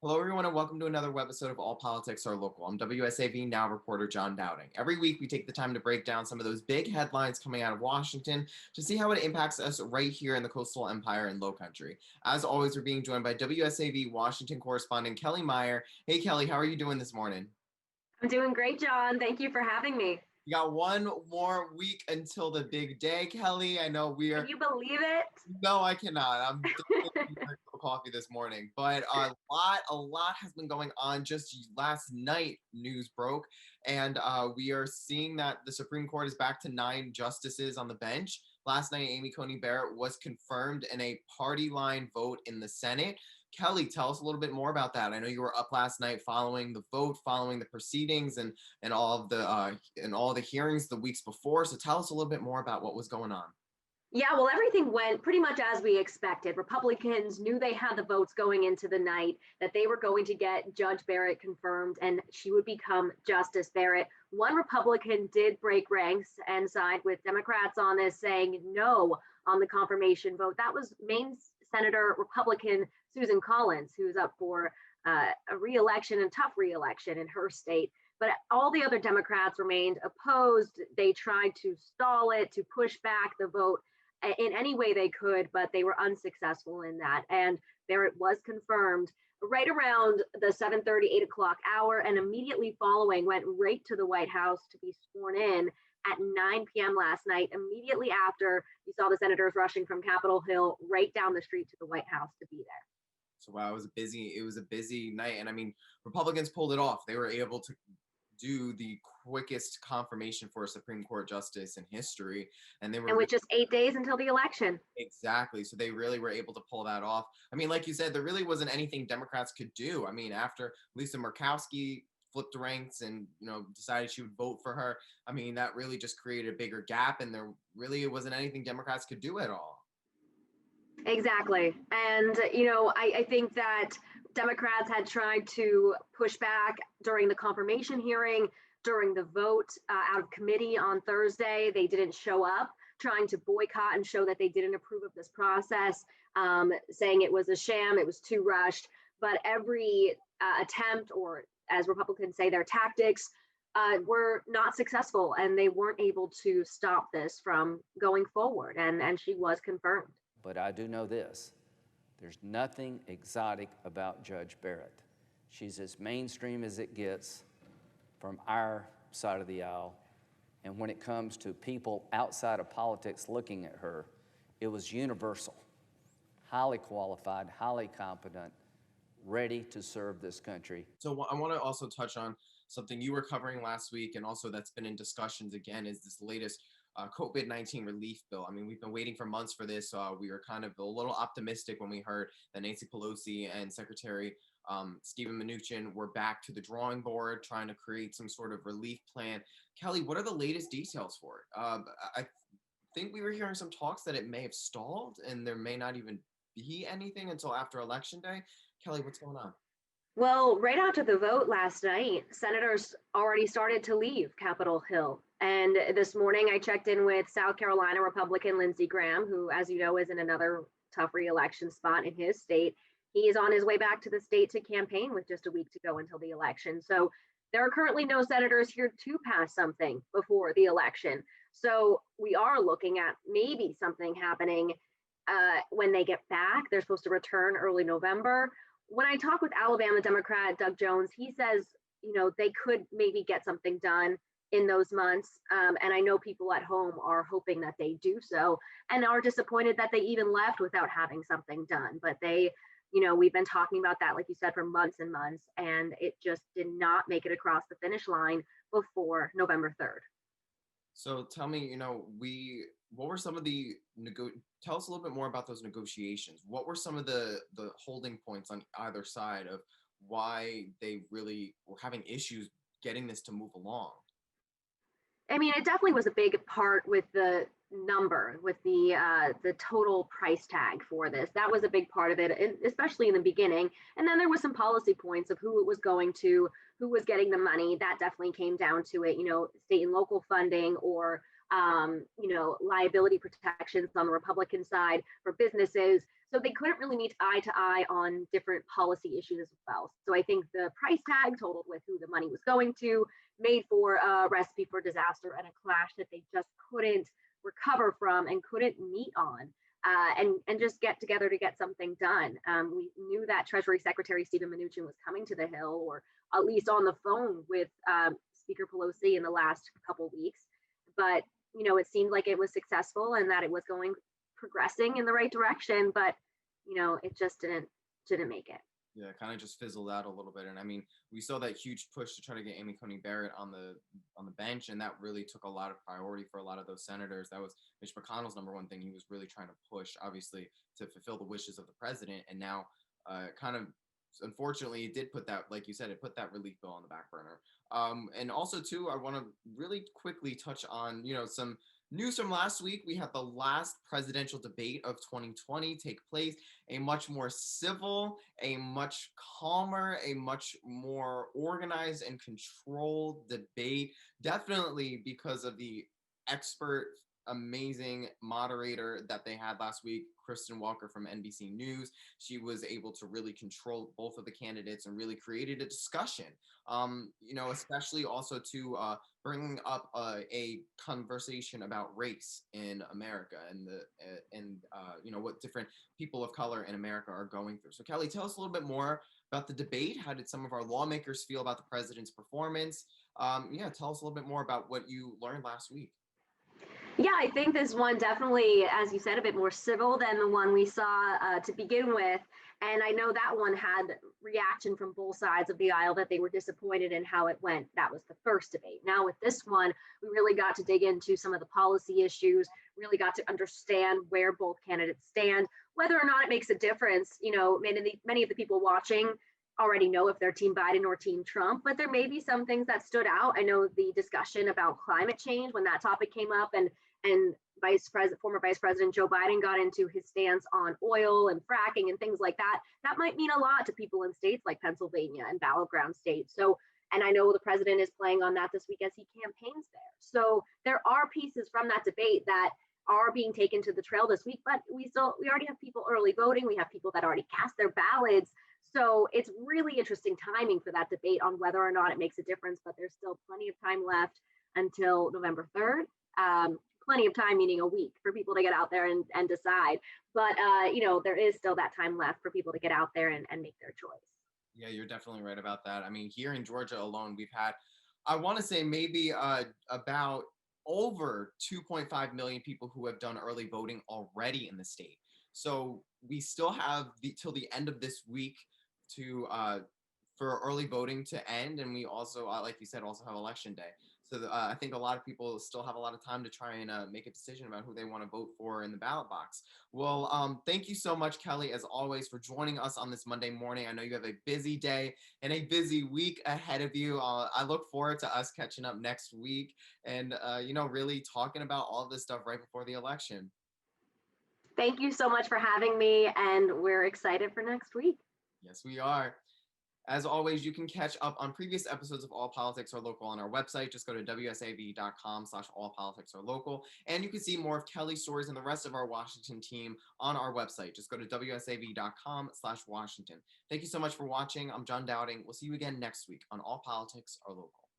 Hello, everyone, and welcome to another webisode of All Politics Are Local. I'm WSAV Now reporter John Dowding. Every week, we take the time to break down some of those big headlines coming out of Washington to see how it impacts us right here in the Coastal Empire and Low Country. As always, we're being joined by WSAV Washington correspondent Kelly Meyer. Hey, Kelly, how are you doing this morning? I'm doing great, John. Thank you for having me. You got one more week until the big day, Kelly. I know we are. Can you believe it? No, I cannot. I'm definitely drinking coffee this morning, but a lot has been going on. Just last night, news broke, and we are seeing that the Supreme Court is back to 9 justices on the bench. Last night, Amy Coney Barrett was confirmed in a party line vote in the Senate. Kelly, tell us a little bit more about that. I know you were up last night following the vote, following the proceedings, and all of the hearings the weeks before. So tell us a little bit more about what was going on. Yeah, well, everything went pretty much as we expected. Republicans knew they had the votes going into the night, that they were going to get Judge Barrett confirmed and she would become Justice Barrett. One Republican did break ranks and side with Democrats on this, saying no on the confirmation vote. That was Maine Senator Republican Susan Collins, who's up for a reelection and tough reelection in her state. But all the other Democrats remained opposed. They tried to stall it, to push back the vote in any way they could, but they were unsuccessful in that. And there it was confirmed right around the 7:30, 8 o'clock hour, and immediately following went right to the White House to be sworn in at 9 p.m. last night. Immediately after, you saw the senators rushing from Capitol Hill right down the street to the White House to be there. So wow, it was a busy night. And I mean, Republicans pulled it off. They were able to do the quickest confirmation for a Supreme Court justice in history. And with just 8 days until the election. Exactly. So they really were able to pull that off. I mean, like you said, there really wasn't anything Democrats could do. I mean, after Lisa Murkowski flipped ranks and, decided she would vote for her, I mean, that really just created a bigger gap, and there really wasn't anything Democrats could do at all. Exactly. And, I think that Democrats had tried to push back during the confirmation hearing, during the vote out of committee on Thursday. They didn't show up, trying to boycott and show that they didn't approve of this process, saying it was a sham, it was too rushed. But every attempt, or as Republicans say, their tactics, were not successful, and they weren't able to stop this from going forward. And she was confirmed. But I do know this. There's nothing exotic about Judge Barrett. She's as mainstream as it gets from our side of the aisle. And when it comes to people outside of politics looking at her, it was universal. Highly qualified, highly competent, ready to serve this country. So I want to also touch on something you were covering last week, and also that's been in discussions again, is this latest COVID-19 relief bill. I mean, we've been waiting for months for this. We were kind of a little optimistic when we heard that Nancy Pelosi and Secretary Stephen Mnuchin were back to the drawing board, trying to create some sort of relief plan. Kelly, what are the latest details for it? I think we were hearing some talks that it may have stalled and there may not even be anything until after Election Day. Kelly, what's going on? Well, right after the vote last night, senators already started to leave Capitol Hill. And this morning, I checked in with South Carolina Republican Lindsey Graham, who, as you know, is in another tough reelection spot in his state. He is on his way back to the state to campaign with just a week to go until the election. So there are currently no senators here to pass something before the election. So we are looking at maybe something happening when they get back. They're supposed to return early November. When I talk with Alabama Democrat Doug Jones, he says, they could maybe get something done in those months. And I know people at home are hoping that they do so, and are disappointed that they even left without having something done. But we've been talking about that, like you said, for months and months, and it just did not make it across the finish line before November 3rd. So tell me, what were some of the tell us a little bit more about those negotiations. What were some of the holding points on either side of why they really were having issues getting this to move along? I mean, it definitely was a big part with the number, with the total price tag for this. That was a big part of it, especially in the beginning. And then there was some policy points of who it was going to, who was getting the money. That definitely came down to it, state and local funding, or liability protections on the Republican side for businesses. So they couldn't really meet eye to eye on different policy issues as well. So I think the price tag totaled with who the money was going to made for a recipe for disaster and a clash that they just couldn't recover from and couldn't meet on. And just get together to get something done. We knew that Treasury Secretary Stephen Mnuchin was coming to the Hill, or at least on the phone with Speaker Pelosi in the last couple weeks. But it seemed like it was successful and that it was progressing in the right direction. But it just didn't make it. Yeah, it kind of just fizzled out a little bit. And I mean, we saw that huge push to try to get Amy Coney Barrett on the bench, and that really took a lot of priority for a lot of those senators. That was Mitch McConnell's number one thing he was really trying to push, obviously, to fulfill the wishes of the president. And now, kind of, unfortunately, it did put that, like you said, it put that relief bill on the back burner. And also, too, I want to really quickly touch on, some news from last week. We had the last presidential debate of 2020 take place, a much more civil, a much calmer, a much more organized and controlled debate, definitely because of the expert, amazing moderator that they had last week, Kristen Walker from NBC News. She was able to really control both of the candidates and really created a discussion, especially also to bringing up a conversation about race in America and what different people of color in America are going through. So Kelly, tell us a little bit more about the debate. How did some of our lawmakers feel about the president's performance? Tell us a little bit more about what you learned last week. Yeah, I think this one definitely, as you said, a bit more civil than the one we saw to begin with. And I know that one had reaction from both sides of the aisle that they were disappointed in how it went. That was the first debate. Now with this one, we really got to dig into some of the policy issues, really got to understand where both candidates stand, whether or not it makes a difference. Many of the people watching already know if they're Team Biden or Team Trump, but there may be some things that stood out. I know the discussion about climate change, when that topic came up, and former Vice President Joe Biden got into his stance on oil and fracking and things like that. That might mean a lot to people in states like Pennsylvania and battleground states. So, and I know the president is playing on that this week as he campaigns there. So there are pieces from that debate that are being taken to the trail this week, but we already have people early voting. We have people that already cast their ballots. So it's really interesting timing for that debate on whether or not it makes a difference, but there's still plenty of time left until November 3rd. Plenty of time, meaning a week, for people to get out there and decide. But, there is still that time left for people to get out there and make their choice. Yeah, you're definitely right about that. I mean, here in Georgia alone, we've had, I want to say maybe about over 2.5 million people who have done early voting already in the state. So we still have till the end of this week to for early voting to end, and we also, like you said, also have election day. So I think a lot of people still have a lot of time to try and make a decision about who they want to vote for in the ballot box. Well, thank you so much, Kelly, as always, for joining us on this Monday morning. I know you have a busy day and a busy week ahead of you. I look forward to us catching up next week and, really talking about all of this stuff right before the election. Thank you so much for having me, and we're excited for next week. Yes, we are. As always, you can catch up on previous episodes of All Politics Are Local on our website. Just go to wsav.com/allpoliticsarelocal. And you can see more of Kelly's stories and the rest of our Washington team on our website. Just go to wsav.com/Washington. Thank you so much for watching. I'm John Dowding. We'll see you again next week on All Politics Are Local.